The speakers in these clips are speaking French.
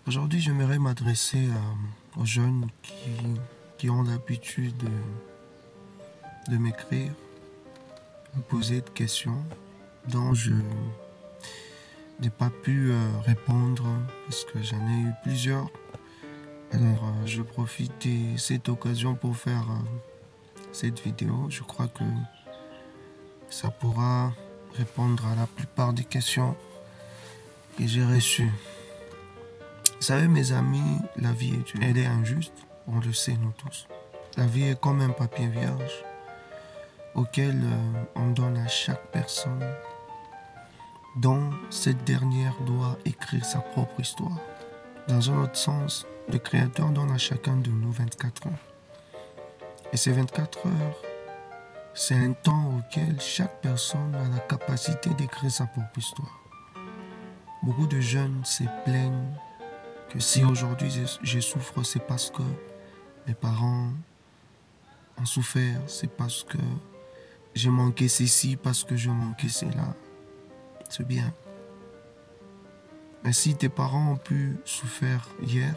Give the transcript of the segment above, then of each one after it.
Aujourd'hui, j'aimerais m'adresser aux jeunes qui ont l'habitude de m'écrire, me poser des questions dont je n'ai pas pu répondre parce que j'en ai eu plusieurs. Alors, je profite de cette occasion pour faire cette vidéo. Je crois que ça pourra répondre à la plupart des questions que j'ai reçues. Vous savez, mes amis, la vie est dure. Elle est injuste, on le sait nous tous. La vie est comme un papier vierge auquel on donne à chaque personne dont cette dernière doit écrire sa propre histoire. Dans un autre sens, le Créateur donne à chacun de nous 24 heures. Et ces 24 heures, c'est un temps auquel chaque personne a la capacité d'écrire sa propre histoire. Beaucoup de jeunes se plaignent que si aujourd'hui je souffre, c'est parce que mes parents ont souffert, c'est parce que j'ai manqué ceci, parce que je manquais cela. C'est bien. Mais si tes parents ont pu souffrir hier,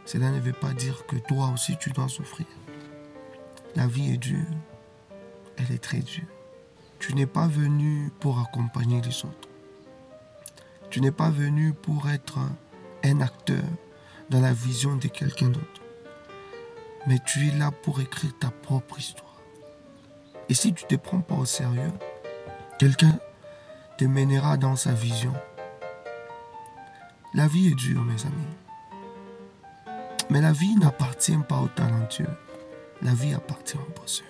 cela ne veut pas dire que toi aussi tu dois souffrir. La vie est dure, elle est très dure. Tu n'es pas venu pour accompagner les autres. Tu n'es pas venu pour être un acteur dans la vision de quelqu'un d'autre. Mais tu es là pour écrire ta propre histoire. Et si tu ne te prends pas au sérieux, quelqu'un te mènera dans sa vision. La vie est dure, mes amis. Mais la vie n'appartient pas aux talentueux. La vie appartient aux bosseurs.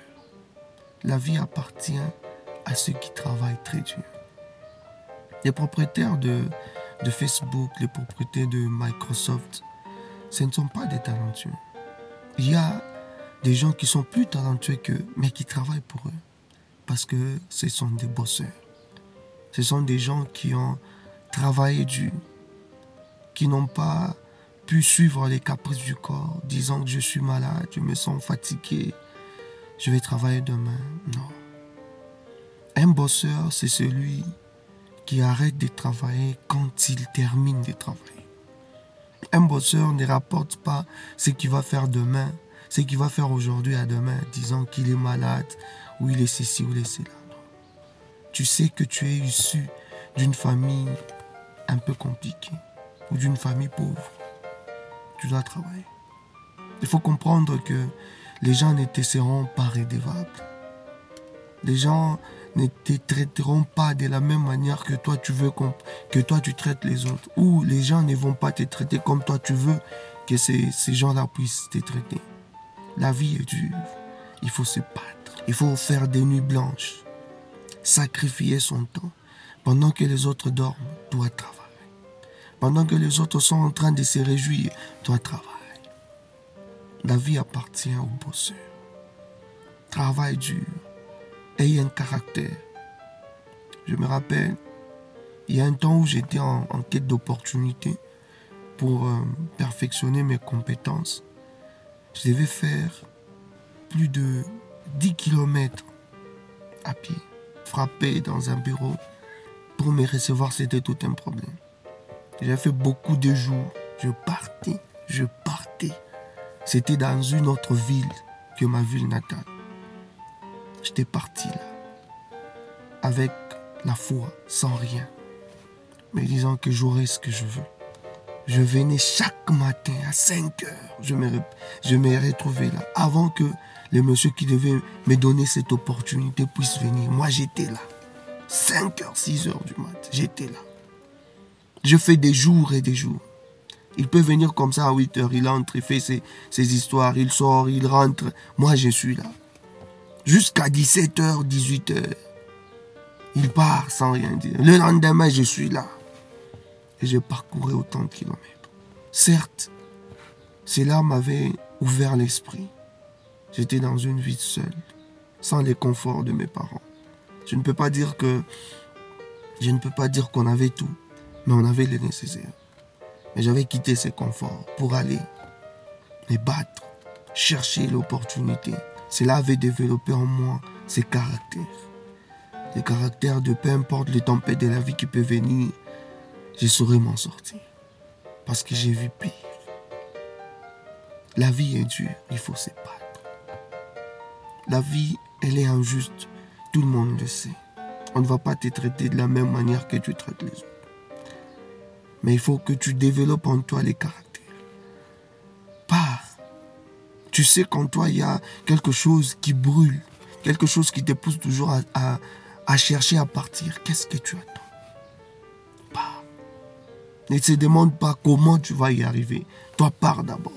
La vie appartient à ceux qui travaillent très dur. Les propriétaires de Facebook, les propriétaires de Microsoft, ce ne sont pas des talentueux. Il y a des gens qui sont plus talentueux qu'eux, mais qui travaillent pour eux. Parce que ce sont des bosseurs. Ce sont des gens qui ont travaillé dur, qui n'ont pas pu suivre les caprices du corps, disant que je suis malade, je me sens fatigué, je vais travailler demain. Non. Un bosseur, c'est celui qui arrête de travailler quand il termine de travailler. Un bosseur ne rapporte pas ce qu'il va faire demain, ce qu'il va faire aujourd'hui à demain, disant qu'il est malade, ou il est ceci, ou il est cela. Non. Tu sais que tu es issu d'une famille un peu compliquée, ou d'une famille pauvre. Tu dois travailler. Il faut comprendre que les gens ne te seront pas redevables. Les gens ne te traiteront pas de la même manière que toi tu veux que toi tu traites les autres. Ou les gens ne vont pas te traiter comme toi tu veux que ces gens-là puissent te traiter. La vie est dure. Il faut se battre. Il faut faire des nuits blanches. Sacrifier son temps. Pendant que les autres dorment, toi travaille. Pendant que les autres sont en train de se réjouir, toi travaille. La vie appartient aux bosseurs. Travaille dur. Ayez un caractère. Je me rappelle, il y a un temps où j'étais en quête d'opportunités pour perfectionner mes compétences. Je devais faire plus de 10 km à pied. Frapper dans un bureau pour me recevoir, c'était tout un problème. J'ai fait beaucoup de jours. Je partais. C'était dans une autre ville que ma ville natale. J'étais parti là, avec la foi, sans rien, me disant que j'aurais ce que je veux. Je venais chaque matin à 5 heures, je me retrouvais là, avant que le monsieur qui devait me donner cette opportunité puisse venir. Moi j'étais là, 5 heures, 6 heures du matin, j'étais là. Je fais des jours et des jours. Il peut venir comme ça à 8 heures, il entre, il fait ses histoires, il sort, il rentre. Moi je suis là. Jusqu'à 17h, 18h. Il part sans rien dire. Le lendemain, je suis là. Et je parcourais autant de kilomètres. Certes, cela m'avait ouvert l'esprit. J'étais dans une vie seule, sans les conforts de mes parents. Je ne peux pas dire qu'on avait tout, mais on avait le nécessaire. Mais j'avais quitté ces conforts pour aller me battre, chercher l'opportunité. Cela avait développé en moi ces caractères. Les caractères de peu importe les tempêtes de la vie qui peuvent venir, je saurais m'en sortir. Parce que j'ai vu pire. La vie est dure, il faut se battre. La vie, elle est injuste. Tout le monde le sait. On ne va pas te traiter de la même manière que tu traites les autres. Mais il faut que tu développes en toi les caractères. Pars. Tu sais qu'en toi, il y a quelque chose qui brûle. Quelque chose qui te pousse toujours à chercher à partir. Qu'est-ce que tu attends? Pars. Ne te demande pas comment tu vas y arriver. Toi, pars d'abord.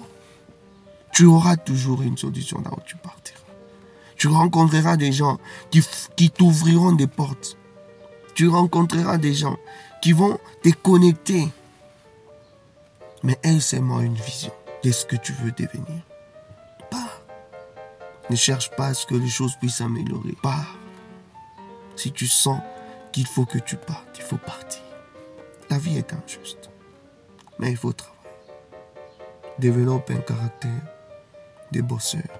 Tu auras toujours une solution là où tu partiras. Tu rencontreras des gens qui t'ouvriront des portes. Tu rencontreras des gens qui vont te connecter. Mais aie seulement une vision de ce que tu veux devenir. Pars. Ne cherche pas à ce que les choses puissent s'améliorer. Pars. Si tu sens qu'il faut que tu partes, il faut partir. La vie est injuste. Mais il faut travailler. Développe un caractère de bosseurs.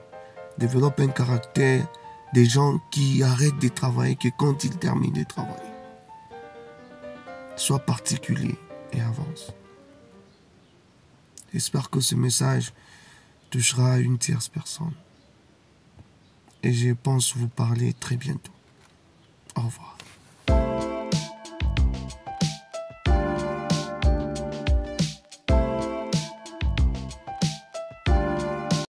Développe un caractère des gens qui arrêtent de travailler que quand ils terminent de travailler. Sois particulier et avance. J'espère que ce message touchera une tierce personne. Et je pense vous parler très bientôt. Au revoir.